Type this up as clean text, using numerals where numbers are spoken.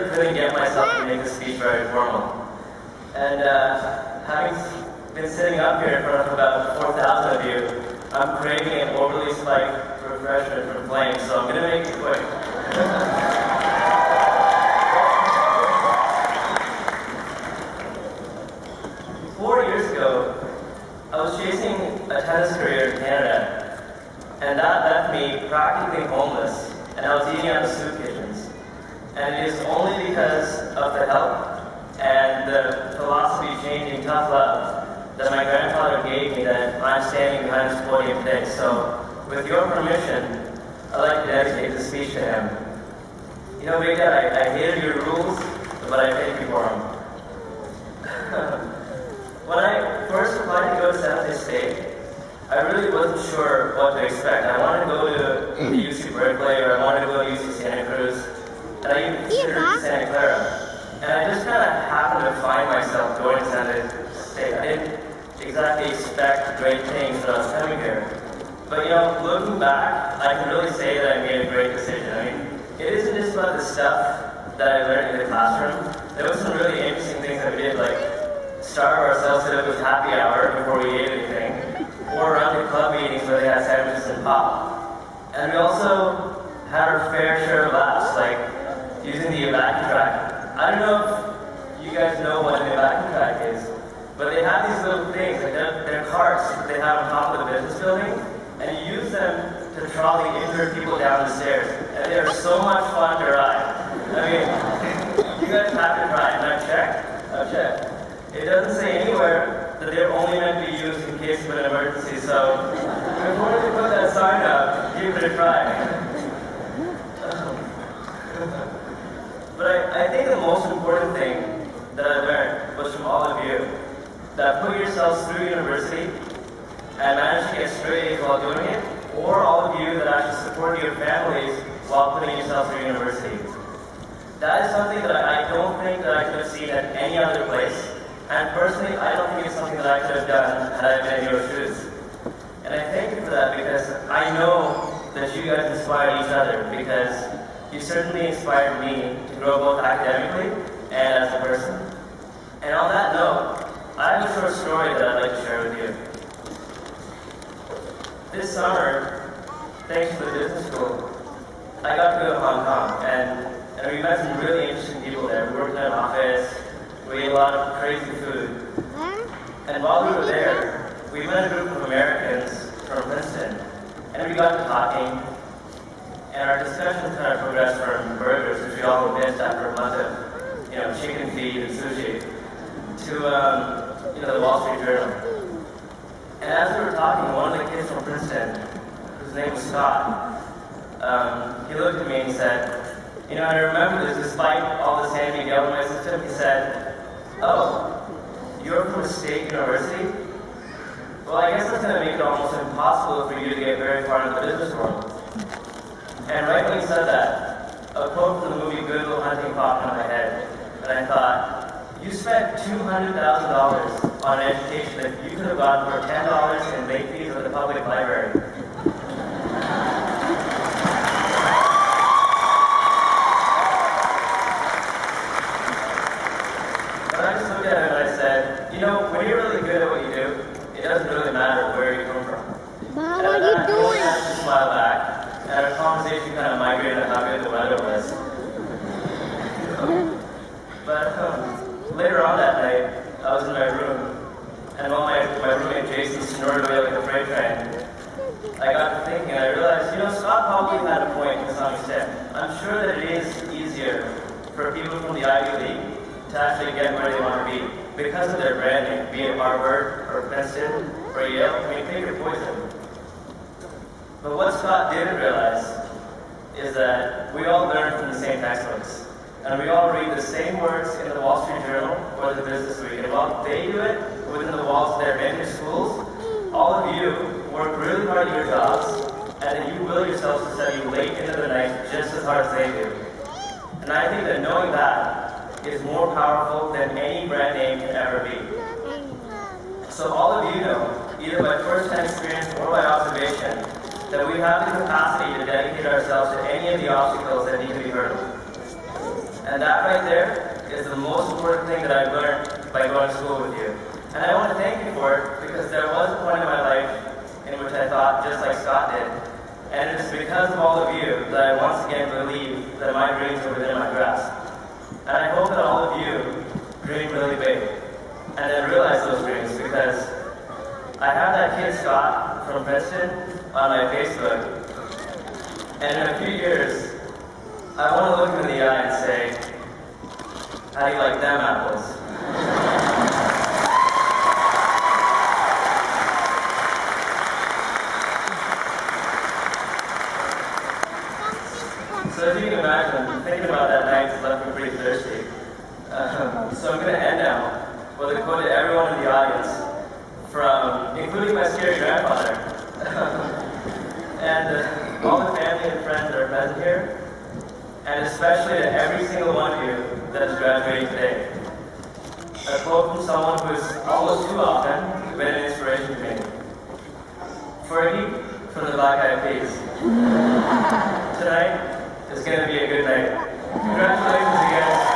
really couldn't get myself to make the speech very formal. And having been sitting up here in front of about 4,000 of you, I'm craving an overly spiked refreshment from Flame, so I'm going to make it quick. 4 years ago, I was chasing a tennis career in Canada, and that left me practically homeless, and I was eating out of soup kitchens. And it is only because of the help and the philosophy-changing tough love that my grandfather gave me that I'm standing behind this podium today. So, with your permission, I'd like to dedicate this speech to him. You know, Big Dad, I hated your rules, but I thank you for them. When I first applied to go to San Jose State, I really wasn't sure what to expect. I wanted to go to UC Berkeley, or I wanted to go to UC Santa Cruz, and I even considered Santa Clara. And I just kind of happened to find myself going to San Jose State. I didn't exactly expect great things when I was coming here. But you know, looking back, I can really say that I made a great decision. I mean, it isn't just about the stuff that I learned in the classroom. There was some really interesting things that we did, like starve ourselves so that it was happy hour before we ate anything, or around the club meetings where they had sandwiches and pop. And we also had our fair share of laughs, like using the vacuum track. I don't know if you guys know what an vacuum track is, but they have these little things, like they're carts that they have on top of the business building, and you use them to trolley injured people down the stairs. And they are so much fun to ride. I mean, you guys have to try it. And I've checked. It doesn't say anywhere that they're only meant to be used in case of an emergency, so before they put that sign up, give it a try. But I think the most important thing that I learned was from all of you, that put yourselves through university and managed to get straight A's while doing it, or all of you that actually supported your families while putting yourselves through university. That is something that I don't think that I could have seen at any other place. And personally, I don't think it's something that I could have done had I been in your shoes. And I thank you for that, because I know that you guys inspired each other, because you certainly inspired me to grow both academically and as a person. And on that note, I have a short story that I'd like to share with you. This summer, thanks to the business school, I got to go to Hong Kong, and we met some really interesting people there. We worked in an office. We ate a lot of crazy food. And while we were there, we met a group of Americans from Princeton, and we got to talking, and our discussion kind of progressed from burgers, which we all missed after a month of, chicken feed and sushi, to, the Wall Street Journal. And as we were talking, one of the kids from Princeton, whose name was Scott, he looked at me and he said, I remember this, despite all this hand being yelled in my system, he said, "Oh, you're from a state university? Well, I guess that's going to make it almost impossible for you to get very far into the business world." And right when he said that, a quote from the movie Good Will Hunting popped into my head, and I thought, you spent $200,000 on an education that you could have gotten for $10 in late fees at the public library. When you're really good at what you do, it doesn't really matter where you come from. Mom, what are you doing? I just smile back, and our conversation kind of migrated to how good the weather was. But later on that night, I was in my room, and while my roommate Jason snored away like a freight train, I got to thinking, and I realized, Scott probably had a point to some extent. I'm sure that it is easier for people from the Ivy League to actually get where they want to be, because of their branding, be it Harvard or Princeton or Yale. I mean, pick your poison. But what Scott didn't realize is that we all learn from the same textbooks, and we all read the same words in the Wall Street Journal or the Business Week. And while they do it within the walls of their vantage schools, all of you work really hard at your jobs, and then you will yourselves to study late into the night just as hard as they do. And I think that knowing that is more powerful than any brand name can ever be. So all of you know, either by first-hand experience or by observation, that we have the capacity to dedicate ourselves to any of the obstacles that need to be hurdled. And that right there is the most important thing that I've learned by going to school with you. And I want to thank you for it because there was a point in my life in which I thought just like Scott did. And it is because of all of you that I once again believe that my dreams are within my grasp. And I hope that all of you dream really big and then realize those dreams, because I have that kid Scott from Princeton on my Facebook. And in a few years, I want to look him in the eye and say, how do you like them apples? So as you can imagine, thinking about that night has left me pretty thirsty. So I'm going to end now with a quote to everyone in the audience, including my scary grandfather, and all the family and friends that are present here, and especially to every single one of you that is graduating today. A quote from someone who has almost too often been an inspiration to me. Fergie from the Black Eyed Peas. Tonight is going to be a good night. Congratulations again.